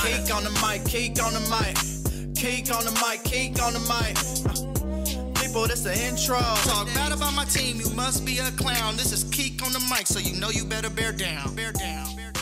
Keek on the mic, Keek on the mic, Keek on the mic, Keek on the mic. People, this the intro. Talk bad about my team, you must be a clown. This is Keek on the mic, so you know you better bear down. Bear down. Bear down.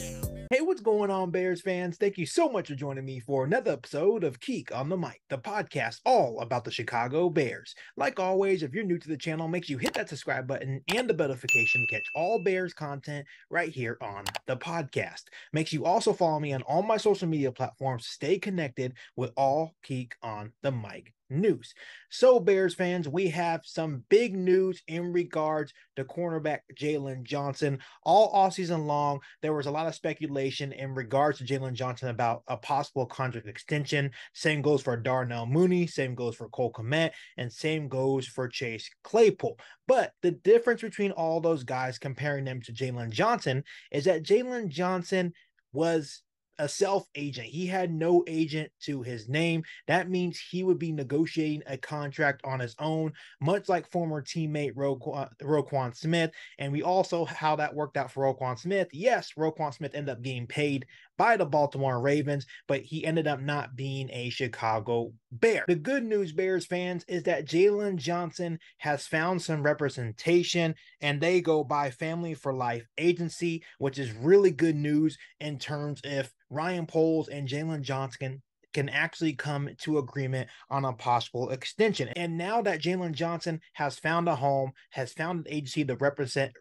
Hey, what's going on, Bears fans? Thank you so much for joining me for another episode of Keek on the Mic, the podcast all about the Chicago Bears. Like always, if you're new to the channel, make sure you hit that subscribe button and the bell notification to catch all Bears content right here on the podcast. Make sure you also follow me on all my social media platforms to stay connected with all Keek on the Mic news. So, Bears fans, we have some big news in regards to cornerback Jaylon Johnson. All offseason long, there was a lot of speculation in regards to Jaylon Johnson about a possible contract extension. Same goes for Darnell Mooney, same goes for Cole Kmet, and same goes for Chase Claypool. But the difference between all those guys, comparing them to Jaylon Johnson, is that Jaylon Johnson was a self-agent. He had no agent to his name. That means he would be negotiating a contract on his own, much like former teammate Roquan Smith. And we also how that worked out for Roquan Smith. Yes, Roquan Smith ended up getting paid by the Baltimore Ravens, but he ended up not being a Chicago Bear. The good news, Bears fans, is that Jaylon Johnson has found some representation, and they go by Family for Life Agency, which is really good news in terms if Ryan Poles and Jaylon Johnson can actually come to agreement on a possible extension. And now that Jaylon Johnson has found a home, has found an agency to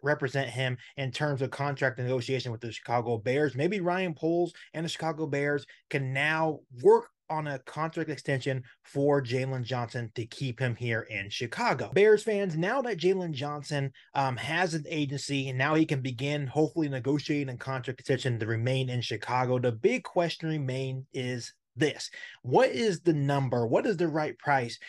represent him in terms of contract negotiation with the Chicago Bears, maybe Ryan Poles and the Chicago Bears can now work on a contract extension for Jaylon Johnson to keep him here in Chicago. Bears fans, now that Jaylon Johnson has an agency and now he can begin hopefully negotiating a contract extension to remain in Chicago, the big question remains is this: what is the number? What is the right price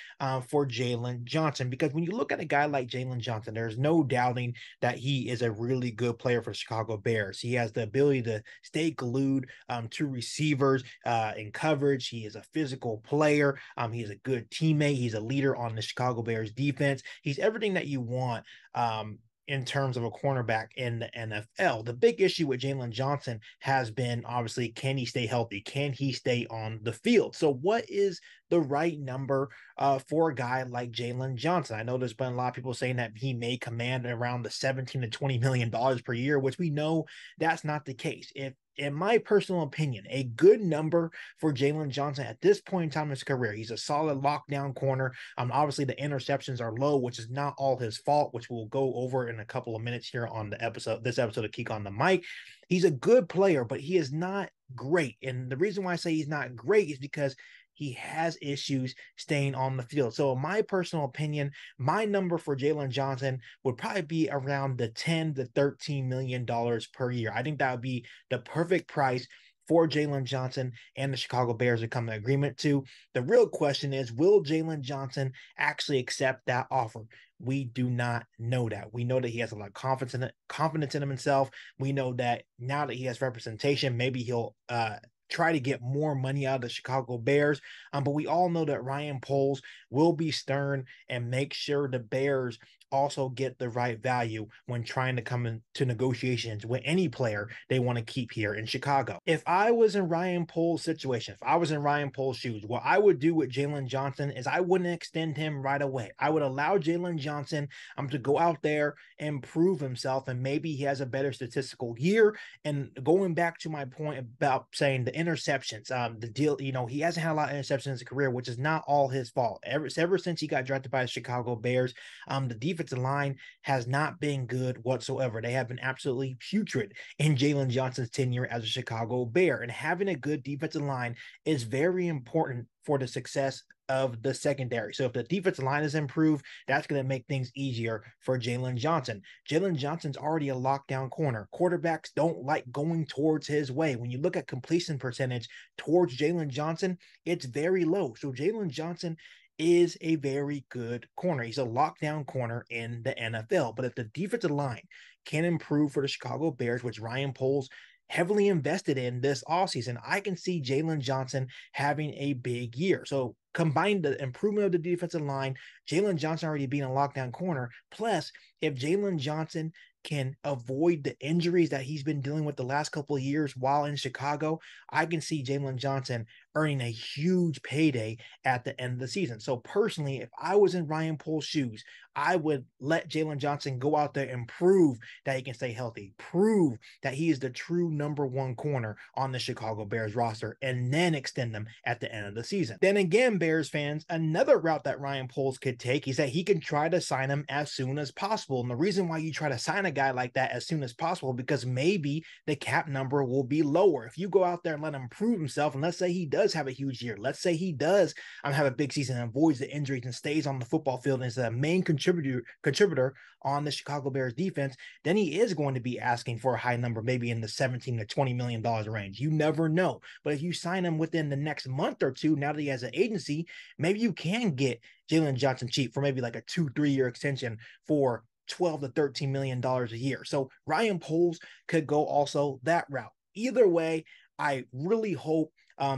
for Jaylon Johnson? Because when you look at a guy like Jaylon Johnson, there's no doubting that he is a really good player for Chicago Bears. He has the ability to stay glued to receivers in coverage. He is a physical player. He is a good teammate. He's a leader on the Chicago Bears defense. He's everything that you want in terms of a cornerback in the NFL. The big issue with Jaylon Johnson has been, obviously, can he stay healthy? Can he stay on the field? So what is the right number for a guy like Jaylon Johnson? I know there's been a lot of people saying that he may command around the $17 to $20 million per year, which we know that's not the case. In my personal opinion, a good number for Jaylon Johnson at this point in time in his career, he's a solid lockdown corner. Obviously, the interceptions are low, which is not all his fault, which we'll go over in a couple of minutes here on this episode of Keek on the Mic. He's a good player, but he is not great. And the reason why I say he's not great is because he has issues staying on the field. So in my personal opinion, my number for Jaylon Johnson would probably be around the $10 to $13 million per year. I think that would be the perfect price for Jaylon Johnson and the Chicago Bears to come to agreement to. The real question is, will Jaylon Johnson actually accept that offer? We do not know that. We know that he has a lot of confidence in himself. We know that now that he has representation, maybe he'll try to get more money out of the Chicago Bears. But we all know that Ryan Poles will be stern and make sure the Bears also get the right value when trying to come into negotiations with any player they want to keep here in Chicago. If I was in Ryan Poles' situation, if I was in Ryan Poles' shoes, what I would do with Jaylon Johnson is I wouldn't extend him right away. I would allow Jaylon Johnson to go out there and prove himself, and maybe he has a better statistical year. And going back to my point about saying the interceptions, the deal, he hasn't had a lot of interceptions in his career, which is not all his fault. Ever since he got drafted by the Chicago Bears, the defensive line has not been good whatsoever. They have been absolutely putrid in Jaylon Johnson's tenure as a Chicago Bear. And having a good defensive line is very important for the success of the secondary. So if the defensive line is improved, that's going to make things easier for Jaylon Johnson. Jaylon Johnson's already a lockdown corner. Quarterbacks don't like going towards his way. When you look at completion percentage towards Jaylon Johnson, it's very low. So Jaylon Johnson is a very good corner. He's a lockdown corner in the NFL. But if the defensive line can improve for the Chicago Bears, which Ryan Poles heavily invested in this offseason, I can see Jaylon Johnson having a big year. So combine the improvement of the defensive line, Jaylon Johnson already being a lockdown corner, plus if Jaylon Johnson can avoid the injuries that he's been dealing with the last couple of years while in Chicago, I can see Jaylon Johnson earning a huge payday at the end of the season. So personally, if I was in Ryan Poles' shoes, I would let Jaylon Johnson go out there and prove that he can stay healthy, prove that he is the true number one corner on the Chicago Bears roster, and then extend them at the end of the season. Then again, Bears fans, another route that Ryan Poles could take is that he can try to sign him as soon as possible. And the reason why you try to sign a guy like that as soon as possible, because maybe the cap number will be lower. If you go out there and let him prove himself, and let's say he does have a huge year, let's say he does have a big season and avoids the injuries and stays on the football field and is the main contributor on the Chicago Bears defense, then he is going to be asking for a high number, maybe in the $17 to $20 million range. You never know. But if you sign him within the next month or two, now that he has an agency, maybe you can get Jaylon Johnson cheap for maybe like a 2-3 year extension for $12 to $13 million a year. So Ryan Poles could go also that route. Either way, I really hope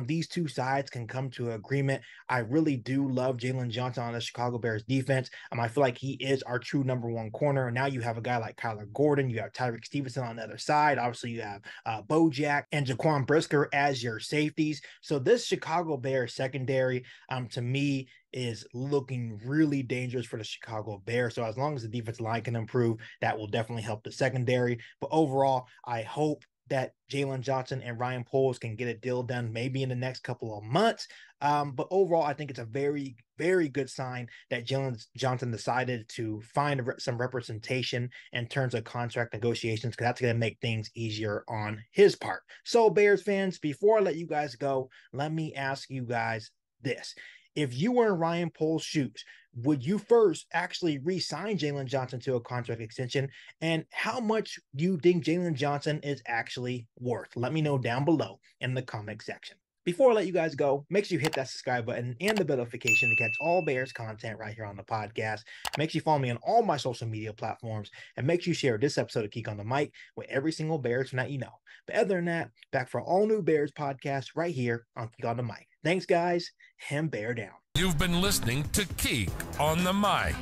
these two sides can come to an agreement. I really do love Jaylon Johnson on the Chicago Bears defense. I feel like he is our true number one corner. And now you have a guy like Kyler Gordon. You have Tyreek Stevenson on the other side. Obviously, you have Bojack and Jaquan Brisker as your safeties. So this Chicago Bears secondary, to me, is looking really dangerous for the Chicago Bears. So as long as the defensive line can improve, that will definitely help the secondary. But overall, I hope that Jaylon Johnson and Ryan Poles can get a deal done maybe in the next couple of months. But overall, I think it's a very, very good sign that Jaylon Johnson decided to find some representation in terms of contract negotiations, because that's going to make things easier on his part. So Bears fans, before I let you guys go, let me ask you guys this. If you were in Ryan Poles' shoes, would you first actually re-sign Jaylon Johnson to a contract extension? And how much do you think Jaylon Johnson is actually worth? Let me know down below in the comment section. Before I let you guys go, make sure you hit that subscribe button and the bell notification to catch all Bears content right here on the podcast. Make sure you follow me on all my social media platforms, and make sure you share this episode of Geek on the Mic with every single Bears fan that you know. But other than that, back for all new Bears podcasts right here on Geek on the Mic. Thanks, guys, and bear down. You've been listening to Geek on the Mic,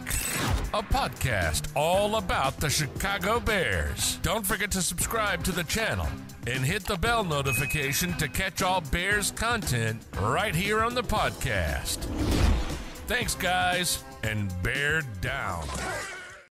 a podcast all about the Chicago Bears. Don't forget to subscribe to the channel and hit the bell notification to catch all Bears content right here on the podcast. Thanks, guys, and bear down.